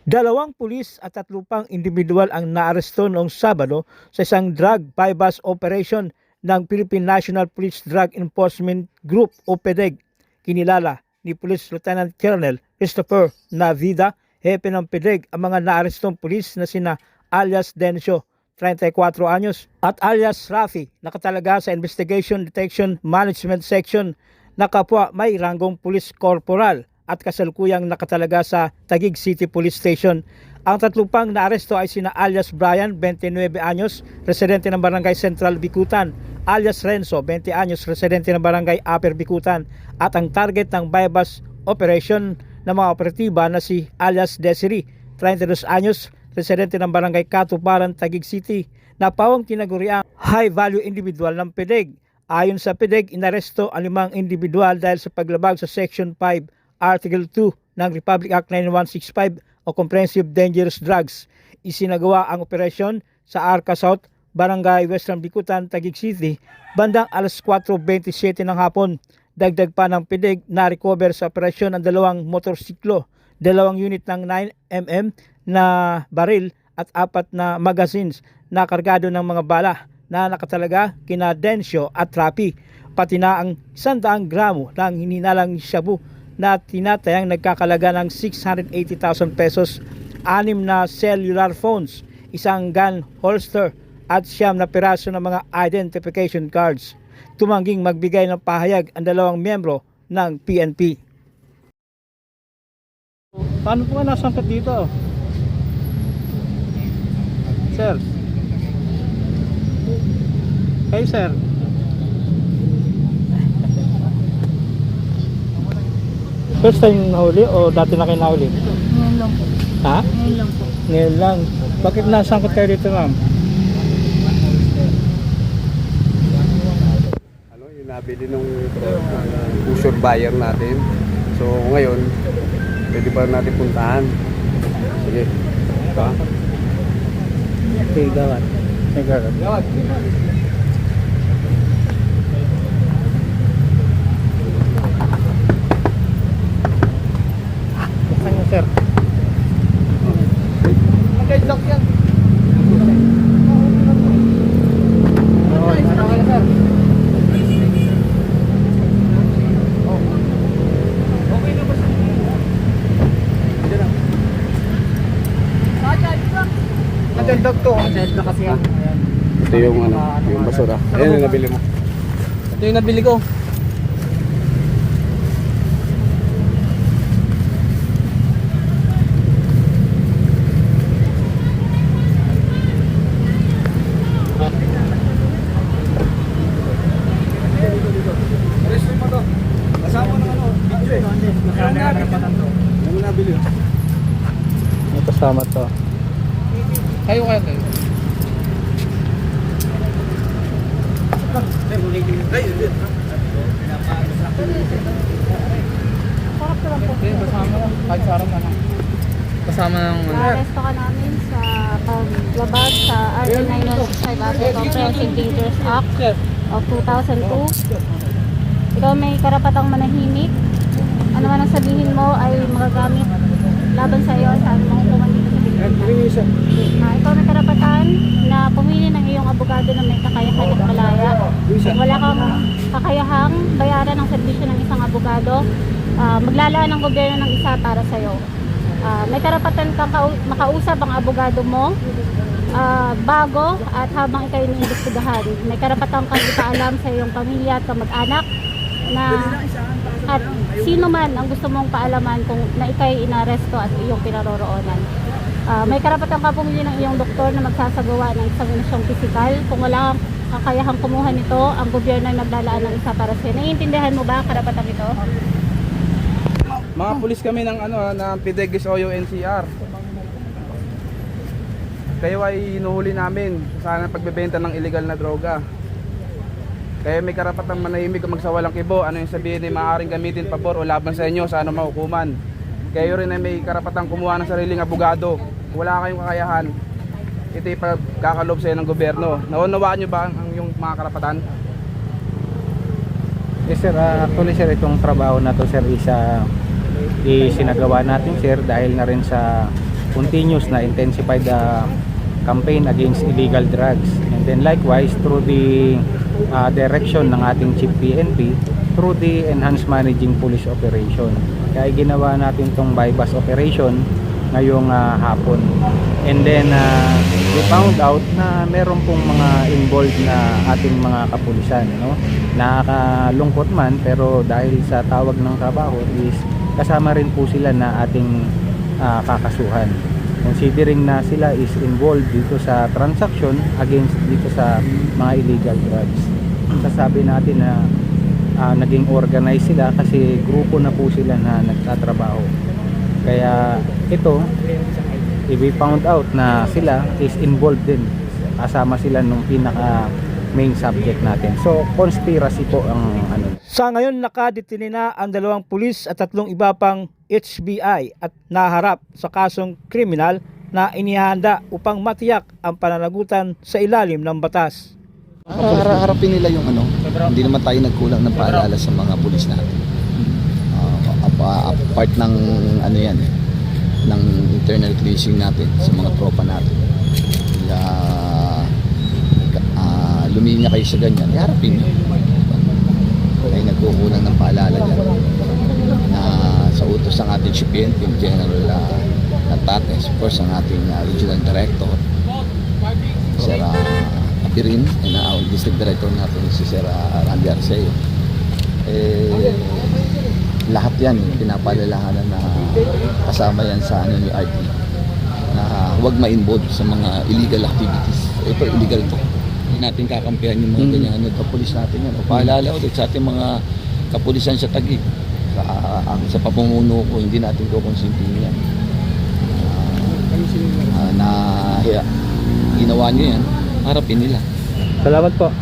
Dalawang pulis at 3 pang individual ang naaresto noong Sabado sa isang drug bypass operation ng Philippine National Police Drug Enforcement Group o PDEG. Kinilala ni Police Lieutenant Colonel Christopher Navida, hepe ng PDEG, ang mga naarestong pulis na sina alias Dencio, 34 anyos, at alias Rafi, nakatalaga sa Investigation Detection Management Section na kapwa may ranggong Police Corporal at kasalukuyang nakatalaga sa Taguig City Police Station. Ang 3 pang naaresto ay sina alias Brian, 29 anyos, residente ng Barangay Central Bikutan, alias Renzo, 20 anyos, residente ng Barangay Upper Bikutan, at ang target ng bypass operation ng mga operatiba na si alias Desiree, 32 anyos, residente ng Barangay Katuparan, Taguig City, na pawang tinaguriang high-value individual ng PDEG. Ayon sa PDEG, inaresto ang 5 individual dahil sa paglabag sa Section 5, Article 2 ng Republic Act 9165 o Comprehensive Dangerous Drugs. Isinagawa ang operasyon sa Arca South, Barangay Western Bikutan, Taguig City, bandang alas 4:27 ng hapon. Dagdag pa ng PDEG na recover sa operasyon ang 2 motorsiklo, 2 unit ng 9mm na baril at 4 na magazines na kargado ng mga bala na nakatalaga kina Dencio at Rapi, pati na ang 100 gramo ng hininalang shabu na tinatayang nagkakalaga ng 680,000 pesos, 6 na cellular phones, 1 gun holster at 9 na piraso ng mga identification cards. Tumangging magbigay ng pahayag ang 2 miyembro ng PNP. Paano po nga nasangkat dito? Sir? Hey sir? First time nahuli o dati na kayo nahuli? Ngayon lang po. Ha? Ngayon lang po. Ngayon lang. Bakit nasangkot kayo dito, ma'am? Yung nabili nung pusher buyer natin. So ngayon, pwede pa natin puntahan. Sige. Ito. Okay, gawat. Gawat. Buksan niyo, sir. Nag-lock yan. Okay, sir? Okay na ba sa Diyan na. Nag-lock to. Dead na kasi yan. Ito yung yung basura. Ayan yung nabili mo. Ito yung nabili ko. Kasama ng ano? Yung nabili. May kasama to. Kayo. Kasama lang. Kahit sarang na lang. Kasama ng Aresto ka namin sa paglabag sa RA 9165 Comprehensive Dangerous Act of 2002. Ikaw may karapatang manahimik. Ano man ang sabihin mo ay magagamit laban sa iyo sa anumang hukuman dito sa Pilipinas. Ikaw may karapatan na pumili ng iyong abogado na may kakayahan at malaya. Wala kang kakayahang bayaran ang serbisyo ng isang abogado. Maglalaan ng gobyerno ng isa para sa iyo. May karapatan kang makausap ang abogado mo bago at habang ikaw iniimbestigahan. May karapatan kang ipaalam sa iyong pamilya at kamag-anak na at sino man ang gusto mong paalaman kung na ikay inaresto at iyong pinaroroonan. May karapatan ka pumili ng iyong doktor na magsasagawa ng eksaminasyong pisikal. Kung wala kang kakayahang kumuha nito, ang gobyerno ay maglalaan ng isa para sa'yo. Naiintindihan mo ba ang karapatan ito? mga pulis kami ng ng PDEG Oyo NCR. Kayo ay hinuhuli namin sa pagbebenta ng illegal na droga. Kaya may karapatang manahimik kung magsawalang kibo. Ano yung sabihin ay maaaring gamitin pabor o laban sa inyo sa anumang hukuman. Kayo rin ay may karapatang kumuha ng sariling abogado. Kung wala kayong kakayahan, ito ay pagkakalob sa iyo ng gobyerno. Naunawaan nyo ba ang yung mga karapatan? Yes sir, actually sir, itong trabaho na to sir isinagawa natin sir dahil na rin sa continuous na intensified campaign against illegal drugs. And then likewise through the direction ng ating Chief PNP through the Enhanced Managing Police Operation. Kaya ginawa natin tong bypass operation ngayong hapon. And then we found out na meron pong mga involved na ating mga kapulisan, no? Nakakalungkot man, pero dahil sa tawag ng trabaho is kasama rin po sila na ating kakasuhan. Considering na sila is involved dito sa transaction against dito sa mga illegal drugs. Sasabi natin na naging organized sila kasi grupo na po sila na nagtatrabaho. Kaya ito, we found out na sila is involved din. Kasama sila nung pinaka main subject natin. So, conspiracy po ang ano. Sa ngayon, nakadetine na ang 2 pulis at 3 iba pang HBI at naharap sa kasong kriminal na inihanda upang matiyak ang pananagutan sa ilalim ng batas. Harapin nila yung ano, hindi naman tayo nagkulang ng paalala sa mga pulis natin. Part ng ano yan ng internal cleansing natin sa mga tropa natin. Luminya kayo sa ganyan, iharapin nyo. Ay nagkukulang ng paalala dyan na sa utos ng ating CPNP, yung General Natates, of course ang ating Regional Director Sir Apirin, and our District Director natin si Sir Randy Arceo. Lahat yan pinapalalahanan na kasama yan sa ano ni RT na huwag ma-involve sa mga illegal activities. Ito illegal to. Hindi natin kakampihan yung mga ganyan kapulis natin yan. O paalala ulit sa ating mga kapulisan sa Taguig. Sa pamumuno ko, hindi natin kukonsintihin yan. Na ginawa nyo yan, harapin nila. Salamat po.